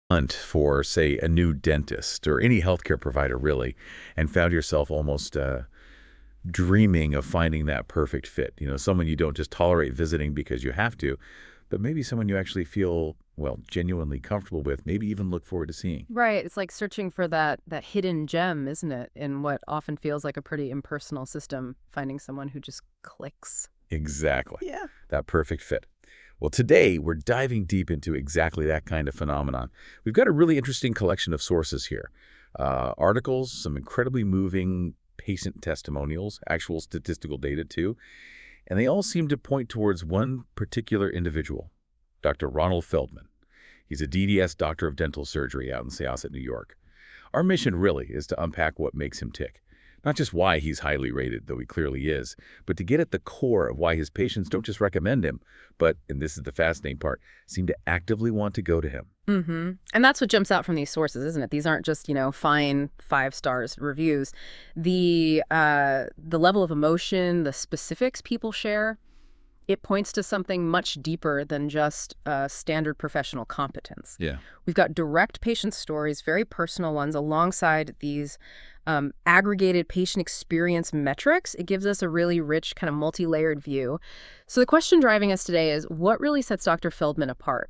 hunt for, say, a new dentist or any healthcare provider, really, and found yourself almost dreaming of finding that perfect fit. Someone you don't just tolerate visiting because you have to, but maybe someone you actually feel, well, genuinely comfortable with, maybe even look forward to seeing. Right. It's like searching for that hidden gem, isn't it? In what often feels like a pretty impersonal system, finding someone who just clicks. Exactly. Yeah. That perfect fit. Well, today we're diving deep into exactly that kind of phenomenon. We've got a really interesting collection of sources here. Articles, some incredibly moving patient testimonials, actual statistical data too, and they all seem to point towards one particular individual, Dr. Ronald Feldman. He's a DDS doctor of dental surgery out in Syosset, New York. Our mission really is to unpack what makes him tick. Not just why he's highly rated, though he clearly is, but to get at the core of why his patients don't just recommend him, but, and this is the fascinating part, seem to actively want to go to him. Mm-hmm. And that's what jumps out from these sources, isn't it? These aren't just, fine 5 stars reviews. The level of emotion, the specifics people share, it points to something much deeper than just standard professional competence. Yeah. We've got direct patient stories, very personal ones, alongside these aggregated patient experience metrics. It gives us a really rich, kind of multi-layered view. So the question driving us today is, what really sets Dr. Feldman apart?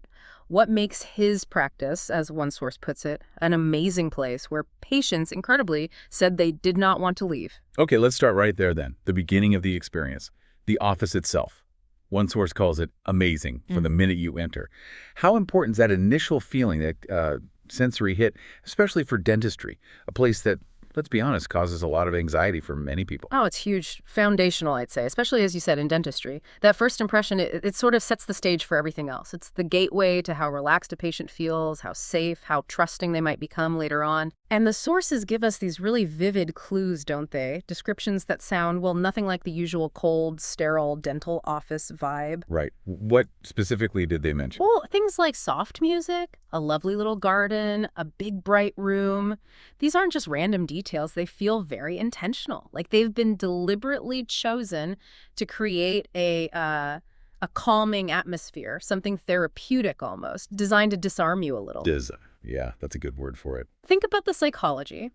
What makes his practice, as one source puts it, an amazing place where patients, incredibly, said they did not want to leave? Okay, let's start right there then. The beginning of the experience. The office itself. One source calls it amazing from the minute you enter. How important is that initial feeling, that sensory hit, especially for dentistry, a place that, let's be honest, causes a lot of anxiety for many people? Oh, it's huge. Foundational, I'd say, especially as you said in dentistry. That first impression, it sort of sets the stage for everything else. It's the gateway to how relaxed a patient feels, how safe, how trusting they might become later on. And the sources give us these really vivid clues, don't they? Descriptions that sound, well, nothing like the usual cold, sterile dental office vibe. Right. What specifically did they mention? Well, things like soft music, a lovely little garden, a big bright room. These aren't just random details. They feel very intentional. Like they've been deliberately chosen to create a calming atmosphere, something therapeutic almost, designed to disarm you a little. Yeah, that's a good word for it. Think about the psychology.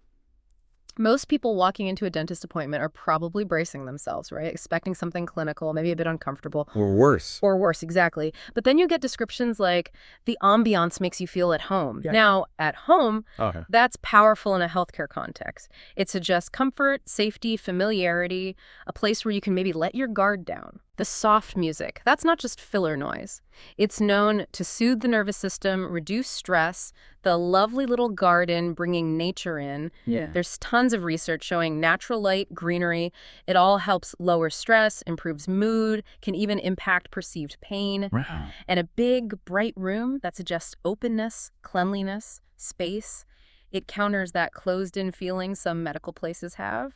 Most people walking into a dentist appointment are probably bracing themselves, right? Expecting something clinical, maybe a bit uncomfortable. Or worse. Or worse, exactly. But then you get descriptions like the ambiance makes you feel at home. Yeah. Now, at home, Okay. that's powerful in a healthcare context. It suggests comfort, safety, familiarity, a place where you can maybe let your guard down. The soft music, that's not just filler noise. It's known to soothe the nervous system, reduce stress, the lovely little garden bringing nature in. Yeah. There's tons of research showing natural light, greenery. It all helps lower stress, improves mood, can even impact perceived pain. Wow. And a big, bright room that suggests openness, cleanliness, space. It counters that closed-in feeling some medical places have.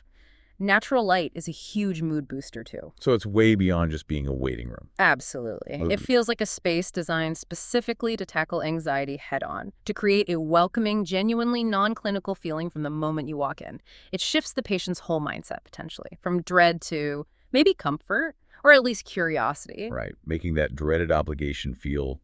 Natural light is a huge mood booster, too. So it's way beyond just being a waiting room. Absolutely. Oh. It feels like a space designed specifically to tackle anxiety head-on, to create a welcoming, genuinely non-clinical feeling from the moment you walk in. It shifts the patient's whole mindset, potentially, from dread to maybe comfort, or at least curiosity. Right. Making that dreaded obligation feel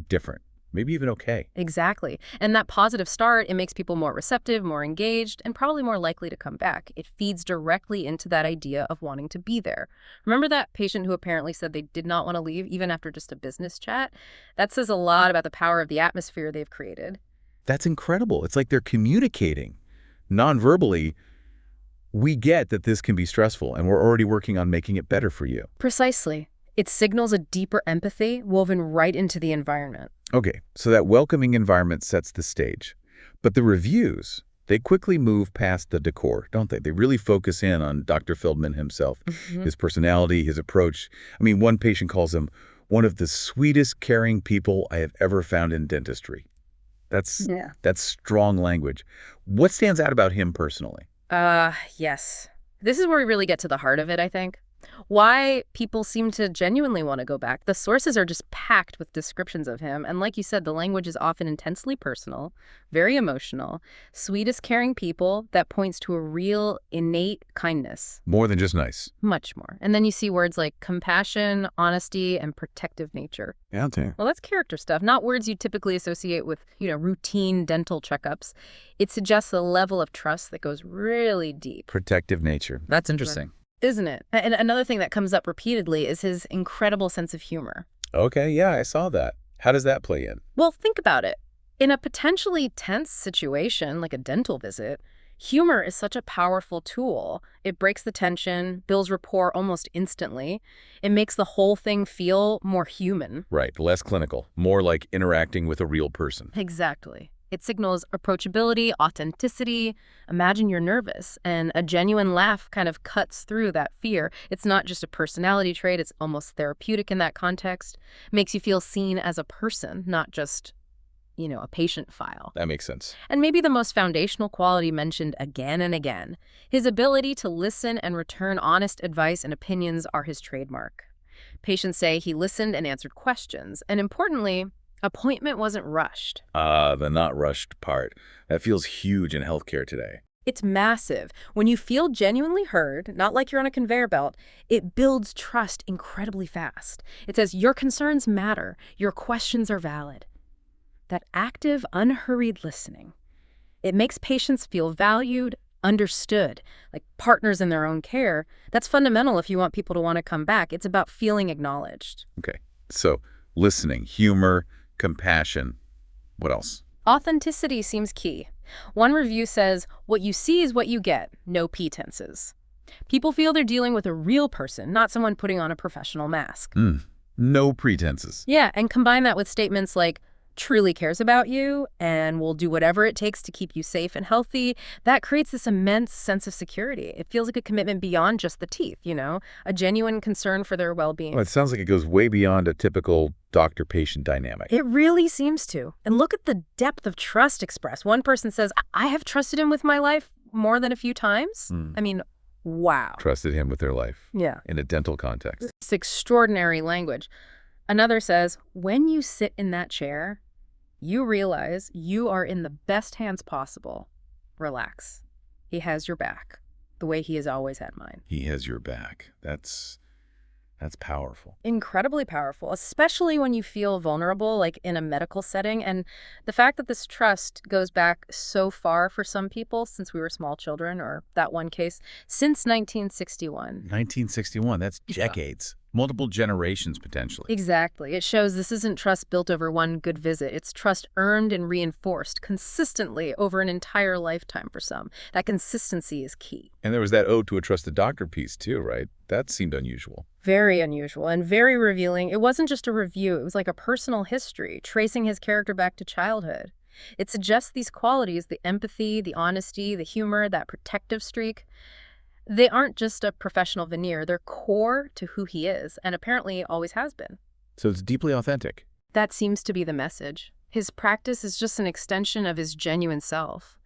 different. Maybe even okay. Exactly. And that positive start, it makes people more receptive, more engaged, and probably more likely to come back. It feeds directly into that idea of wanting to be there. Remember that patient who apparently said they did not want to leave, even after just a business chat? That says a lot about the power of the atmosphere they've created. That's incredible. It's like they're communicating non-verbally. We get that this can be stressful, and we're already working on making it better for you. Precisely. It signals a deeper empathy woven right into the environment. Okay, so that welcoming environment sets the stage. But the reviews, they quickly move past the decor, don't they? They really focus in on Dr. Feldman himself, his personality, his approach. I mean, one patient calls him one of the sweetest, caring people I have ever found in dentistry. That's strong language. What stands out about him personally? Yes. This is where we really get to the heart of it, I think. Why people seem to genuinely want to go back. The sources are just packed with descriptions of him. And like you said, the language is often intensely personal, very emotional, sweetest, caring people that points to a real innate kindness. More than just nice. Much more. And then you see words like compassion, honesty, and protective nature. Yeah, okay. Well, that's character stuff, not words you typically associate with, routine dental checkups. It suggests a level of trust that goes really deep. Protective nature. That's interesting. Isn't it? And another thing that comes up repeatedly is his incredible sense of humor. Okay, yeah, I saw that. How does that play in? Well, think about it. In a potentially tense situation, like a dental visit, humor is such a powerful tool. It breaks the tension, builds rapport almost instantly. It makes the whole thing feel more human. Right, less clinical. More like interacting with a real person. Exactly. It signals approachability, authenticity. Imagine you're nervous, and a genuine laugh kind of cuts through that fear. It's not just a personality trait, it's almost therapeutic in that context. Makes you feel seen as a person, not just, a patient file. That makes sense. And maybe the most foundational quality mentioned again and again. His ability to listen and return honest advice and opinions are his trademark. Patients say he listened and answered questions, and importantly, appointment wasn't rushed. The not rushed part. That feels huge in healthcare today. It's massive. When you feel genuinely heard, not like you're on a conveyor belt, it builds trust incredibly fast. It says your concerns matter, your questions are valid. That active, unhurried listening. It makes patients feel valued, understood, like partners in their own care. That's fundamental if you want people to want to come back. It's about feeling acknowledged. Okay, so listening, humor, compassion. What else? Authenticity seems key. One review says, what you see is what you get, no pretenses. People feel they're dealing with a real person, not someone putting on a professional mask. No pretenses. Yeah, and combine that with statements like, truly cares about you and will do whatever it takes to keep you safe and healthy. That creates this immense sense of security. It feels like a commitment beyond just the teeth, a genuine concern for their well-being. Well, it sounds like it goes way beyond a typical doctor-patient dynamic. It really seems to. And look at the depth of trust expressed. One person says, I have trusted him with my life more than a few times. I mean, wow. Trusted him with their life. Yeah. In a dental context. It's extraordinary language. Another says, when you sit in that chair, you realize you are in the best hands possible. Relax. He has your back, the way he has always had mine. He has your back. That's powerful. Incredibly powerful, especially when you feel vulnerable, like in a medical setting. And the fact that this trust goes back so far for some people, since we were small children, or that one case, since 1961. 1961, that's decades. Multiple generations, potentially. Exactly. It shows this isn't trust built over one good visit. It's trust earned and reinforced consistently over an entire lifetime for some. That consistency is key. And there was that ode to a trusted doctor piece, too, right? That seemed unusual. Very unusual and very revealing. It wasn't just a review. It was like a personal history, tracing his character back to childhood. It suggests these qualities, the empathy, the honesty, the humor, that protective streak. They aren't just a professional veneer. They're core to who he is, and apparently always has been. So it's deeply authentic. That seems to be the message. His practice is just an extension of his genuine self.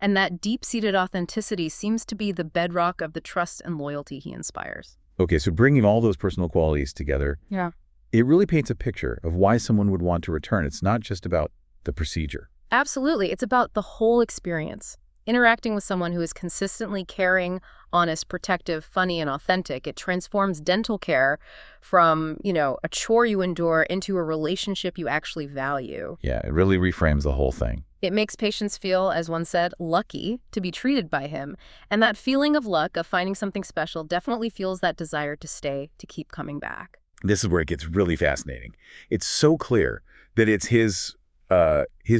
And that deep-seated authenticity seems to be the bedrock of the trust and loyalty he inspires. Okay, so bringing all those personal qualities together, Yeah. it really paints a picture of why someone would want to return. It's not just about the procedure. Absolutely. It's about the whole experience. Interacting with someone who is consistently caring, honest, protective, funny, and authentic, it transforms dental care from, a chore you endure into a relationship you actually value. Yeah, it really reframes the whole thing. It makes patients feel, as one said, lucky to be treated by him. And that feeling of luck, of finding something special, definitely fuels that desire to stay, to keep coming back. This is where it gets really fascinating. It's so clear that it's his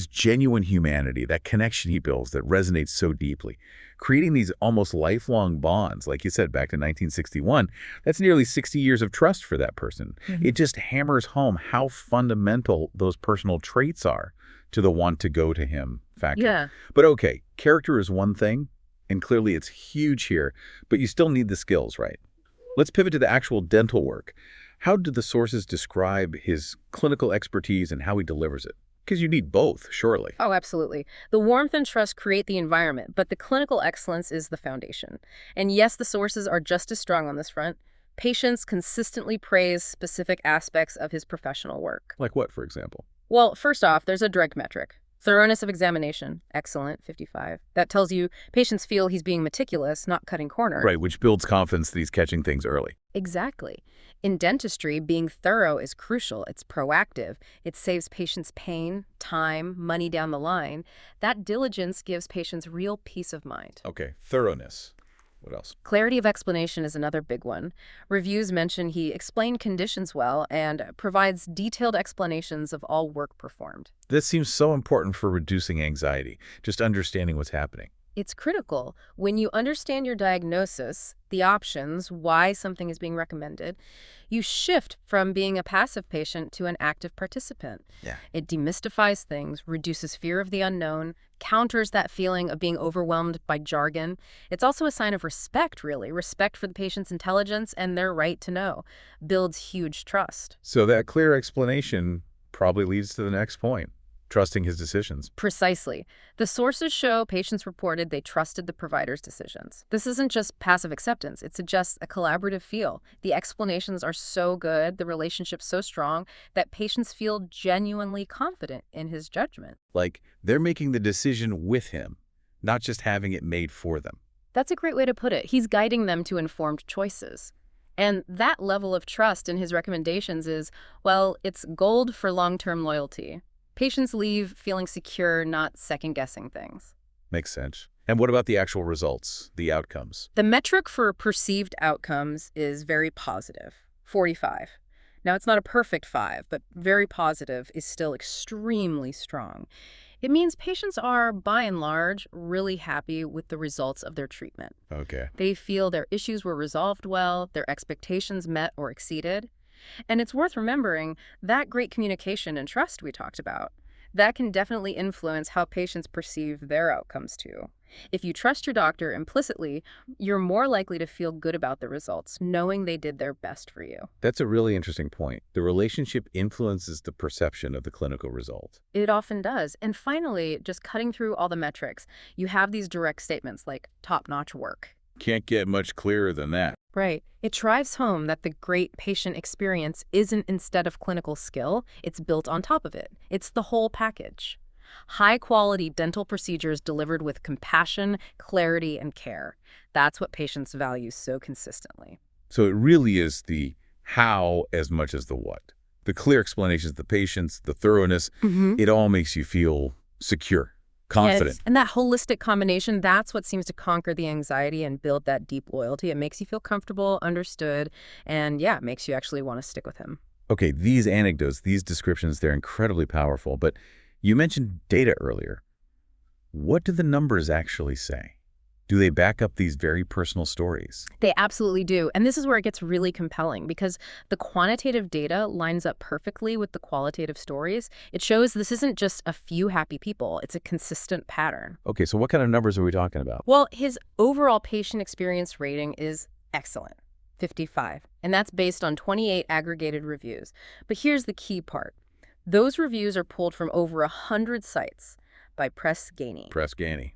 genuine humanity, that connection he builds that resonates so deeply, creating these almost lifelong bonds. Like you said, back to 1961, that's nearly 60 years of trust for that person. It just hammers home how fundamental those personal traits are to the want to go to him factor. Yeah. But okay, character is one thing, and clearly it's huge here, but you still need the skills, right? Let's pivot to the actual dental work. How do the sources describe his clinical expertise and how he delivers it? Because you need both, surely. Oh, absolutely. The warmth and trust create the environment, but the clinical excellence is the foundation. And yes, the sources are just as strong on this front. Patients consistently praise specific aspects of his professional work. Like what, for example? Well, first off, there's a direct metric. Thoroughness of examination, excellent, 55. That tells you patients feel he's being meticulous, not cutting corners. Right, which builds confidence that he's catching things early. Exactly. In dentistry, being thorough is crucial. It's proactive. It saves patients pain, time, money down the line. That diligence gives patients real peace of mind. Okay, thoroughness. What else? Clarity of explanation is another big one. Reviews mention he explained conditions well and provides detailed explanations of all work performed. This seems so important for reducing anxiety, just understanding what's happening. It's critical. When you understand your diagnosis, the options, why something is being recommended, you shift from being a passive patient to an active participant. Yeah. It demystifies things, reduces fear of the unknown, counters that feeling of being overwhelmed by jargon. It's also a sign of respect, really, respect for the patient's intelligence and their right to know. Builds huge trust. So that clear explanation probably leads to the next point, trusting his decisions. Precisely. The sources show patients reported they trusted the provider's decisions. This isn't just passive acceptance. It suggests a collaborative feel. The explanations are so good, the relationship's so strong, that patients feel genuinely confident in his judgment. Like they're making the decision with him, not just having it made for them. That's a great way to put it. He's guiding them to informed choices. And that level of trust in his recommendations is, well, it's gold for long-term loyalty. Patients leave feeling secure, not second-guessing things. Makes sense. And what about the actual results, the outcomes? The metric for perceived outcomes is very positive, 45. Now, it's not a perfect 5, but very positive is still extremely strong. It means patients are, by and large, really happy with the results of their treatment. Okay. They feel their issues were resolved well, their expectations met or exceeded. And it's worth remembering that great communication and trust we talked about, that can definitely influence how patients perceive their outcomes too. If you trust your doctor implicitly, you're more likely to feel good about the results, knowing they did their best for you. That's a really interesting point. The relationship influences the perception of the clinical result. It often does. And finally, just cutting through all the metrics, you have these direct statements like top-notch work. Can't get much clearer than that. Right. It drives home that the great patient experience isn't instead of clinical skill, it's built on top of it. It's the whole package. High-quality dental procedures delivered with compassion, clarity, and care. That's what patients value so consistently. So it really is the how as much as the what. The clear explanations, the patience, the thoroughness, it all makes you feel secure, confident. Yes. And that holistic combination, that's what seems to conquer the anxiety and build that deep loyalty. It makes you feel comfortable, understood, and yeah, it makes you actually want to stick with him. Okay, these anecdotes, these descriptions, they're incredibly powerful, but you mentioned data earlier. What do the numbers actually say? Do they back up these very personal stories? They absolutely do. And this is where it gets really compelling because the quantitative data lines up perfectly with the qualitative stories. It shows this isn't just a few happy people. It's a consistent pattern. Okay, so what kind of numbers are we talking about? Well, his overall patient experience rating is excellent, 55. And that's based on 28 aggregated reviews. But here's the key part. Those reviews are pulled from over 100 sites by Press Ganey. Press Ganey.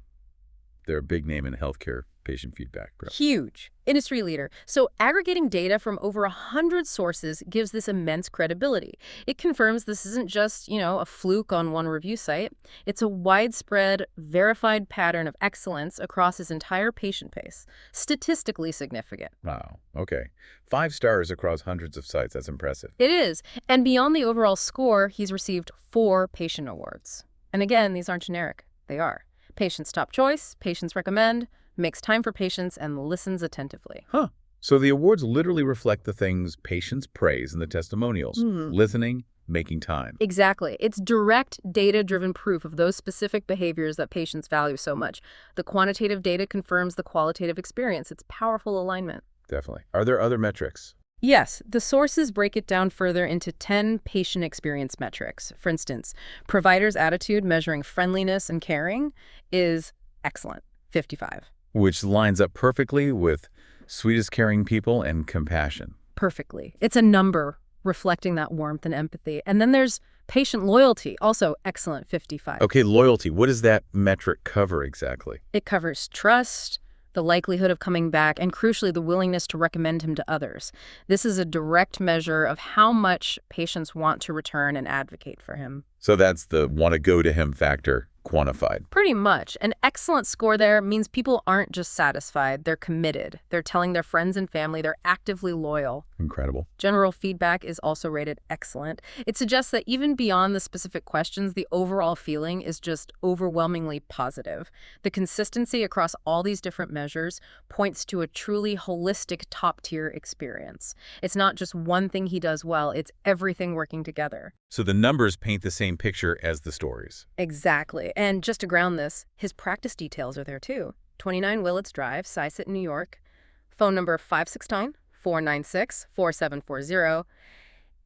They're a big name in healthcare patient feedback. Huge. Industry leader. So aggregating data from over 100 sources gives this immense credibility. It confirms this isn't just, a fluke on one review site. It's a widespread, verified pattern of excellence across his entire patient base. Statistically significant. Wow. Okay. 5 stars across hundreds of sites. That's impressive. It is. And beyond the overall score, he's received 4 patient awards. And again, these aren't generic. They are. Patient's top choice, patients recommend, makes time for patients, and listens attentively. Huh. So the awards literally reflect the things patients praise in the testimonials. Listening, making time. Exactly. It's direct data-driven proof of those specific behaviors that patients value so much. The quantitative data confirms the qualitative experience. It's powerful alignment. Definitely. Are there other metrics? Yes, the sources break it down further into 10 patient experience metrics. For instance, provider's attitude measuring friendliness and caring is excellent, 55. Which lines up perfectly with sweetest caring people and compassion. Perfectly. It's a number reflecting that warmth and empathy. And then there's patient loyalty, also excellent, 55. Okay, loyalty. What does that metric cover exactly? It covers trust, the likelihood of coming back, and crucially, the willingness to recommend him to others. This is a direct measure of how much patients want to return and advocate for him. So that's the want to go to him factor quantified. Pretty much. An excellent score there means people aren't just satisfied, they're committed. They're telling their friends and family, they're actively loyal. Incredible. General feedback is also rated excellent. It suggests that even beyond the specific questions, the overall feeling is just overwhelmingly positive. The consistency across all these different measures points to a truly holistic top-tier experience. It's not just one thing he does well, it's everything working together. So the numbers paint the same picture as the stories. Exactly. And just to ground this, his practice details are there too. 29 Willits Drive, Syosset, New York. Phone number 569-496-4740.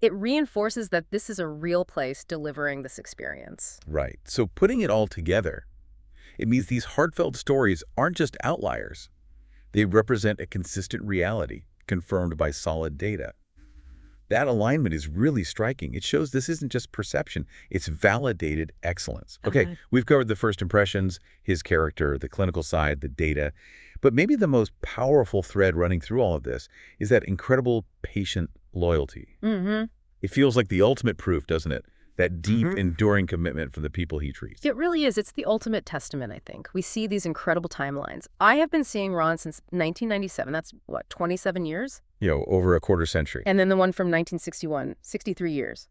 It reinforces that this is a real place delivering this experience. Right. So putting it all together, it means these heartfelt stories aren't just outliers. They represent a consistent reality, confirmed by solid data. That alignment is really striking. It shows this isn't just perception, it's validated excellence. Okay, we've covered the first impressions, his character, the clinical side, the data. But maybe the most powerful thread running through all of this is that incredible patient loyalty. It feels like the ultimate proof, doesn't it? That deep, enduring commitment from the people he treats. It really is. It's the ultimate testament, I think. We see these incredible timelines. I have been seeing Ron since 1997. That's, what, 27 years? Over a quarter century. And then the one from 1961, 63 years.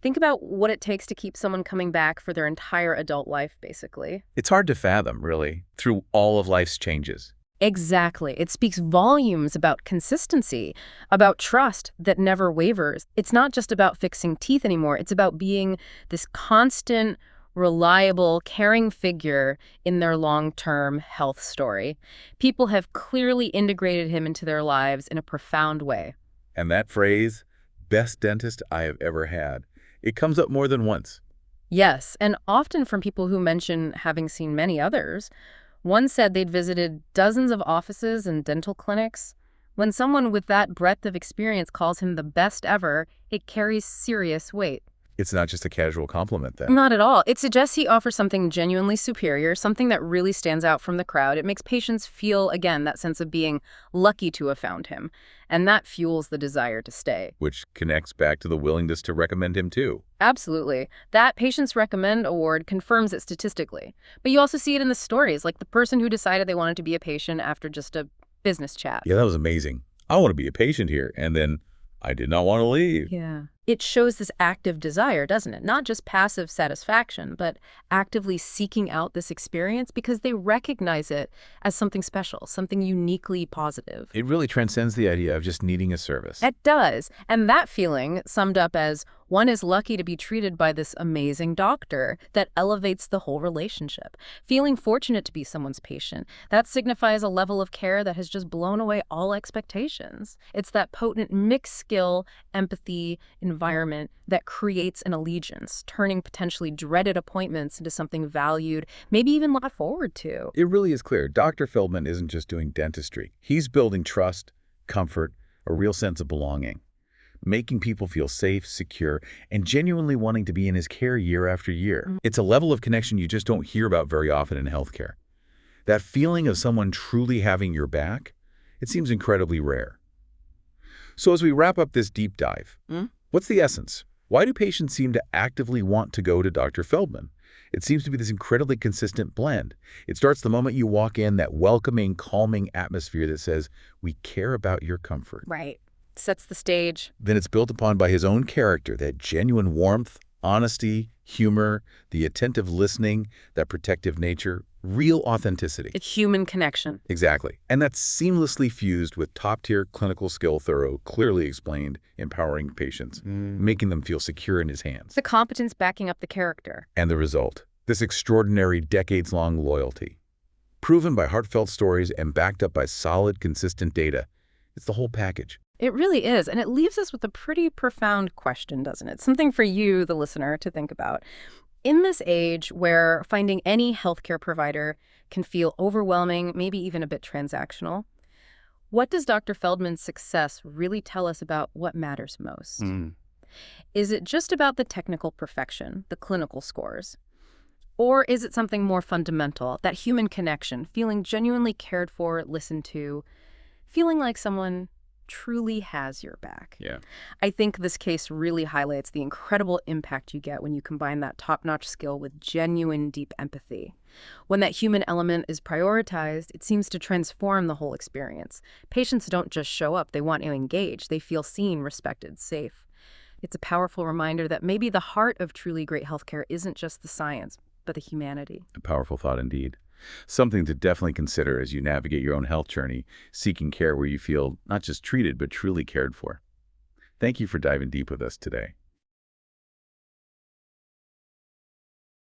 Think about what it takes to keep someone coming back for their entire adult life, basically. It's hard to fathom, really, through all of life's changes. Exactly. It speaks volumes about consistency, about trust that never wavers. It's not just about fixing teeth anymore. It's about being this constant, reliable, caring figure in their long-term health story. People have clearly integrated him into their lives in a profound way. And that phrase, best dentist I have ever had, it comes up more than once. Yes, and often from people who mention having seen many others. One said they'd visited dozens of offices and dental clinics. When someone with that breadth of experience calls him the best ever, it carries serious weight. It's not just a casual compliment, then. Not at all. It suggests he offers something genuinely superior, something that really stands out from the crowd. It makes patients feel, again, that sense of being lucky to have found him. And that fuels the desire to stay. Which connects back to the willingness to recommend him, too. Absolutely. That Patients Recommend award confirms it statistically. But you also see it in the stories, like the person who decided they wanted to be a patient after just a business chat. Yeah, that was amazing. I want to be a patient here. And then I did not want to leave. Yeah. It shows this active desire, doesn't it? Not just passive satisfaction, but actively seeking out this experience because they recognize it as something special, something uniquely positive. It really transcends the idea of just needing a service. It does. And that feeling, summed up as one is lucky to be treated by this amazing doctor, that elevates the whole relationship. Feeling fortunate to be someone's patient, that signifies a level of care that has just blown away all expectations. It's that potent mixed skill, empathy, environment that creates an allegiance, turning potentially dreaded appointments into something valued, maybe even looked forward to. It really is clear. Dr. Feldman isn't just doing dentistry. He's building trust, comfort, a real sense of belonging, making people feel safe, secure, and genuinely wanting to be in his care year after year. It's a level of connection you just don't hear about very often in healthcare. That feeling of someone truly having your back, it seems incredibly rare. So as we wrap up this deep dive, what's the essence? Why do patients seem to actively want to go to Dr. Feldman? It seems to be this incredibly consistent blend. It starts the moment you walk in, that welcoming, calming atmosphere that says, we care about your comfort. Right. Sets the stage. Then it's built upon by his own character, that genuine warmth, honesty, humor, the attentive listening, that protective nature, real authenticity. It's human connection. Exactly. And that's seamlessly fused with top-tier clinical skill, thorough, clearly explained, empowering patients, making them feel secure in his hands. The competence backing up the character. And the result, this extraordinary decades-long loyalty. Proven by heartfelt stories and backed up by solid, consistent data. It's the whole package. It really is, and it leaves us with a pretty profound question, doesn't it? Something for you, the listener, to think about. In this age where finding any healthcare provider can feel overwhelming, maybe even a bit transactional, what does Dr. Feldman's success really tell us about what matters most? Is it just about the technical perfection, the clinical scores? Or is it something more fundamental, that human connection, feeling genuinely cared for, listened to, feeling like someone truly has your back? Yeah. I think this case really highlights the incredible impact you get when you combine that top-notch skill with genuine, deep empathy. When that human element is prioritized, it seems to transform the whole experience. Patients don't just show up, they want to engage. They feel seen, respected, safe. It's a powerful reminder that maybe the heart of truly great healthcare isn't just the science, but the humanity. A powerful thought indeed. Something to definitely consider as you navigate your own health journey, seeking care where you feel not just treated, but truly cared for. Thank you for diving deep with us today.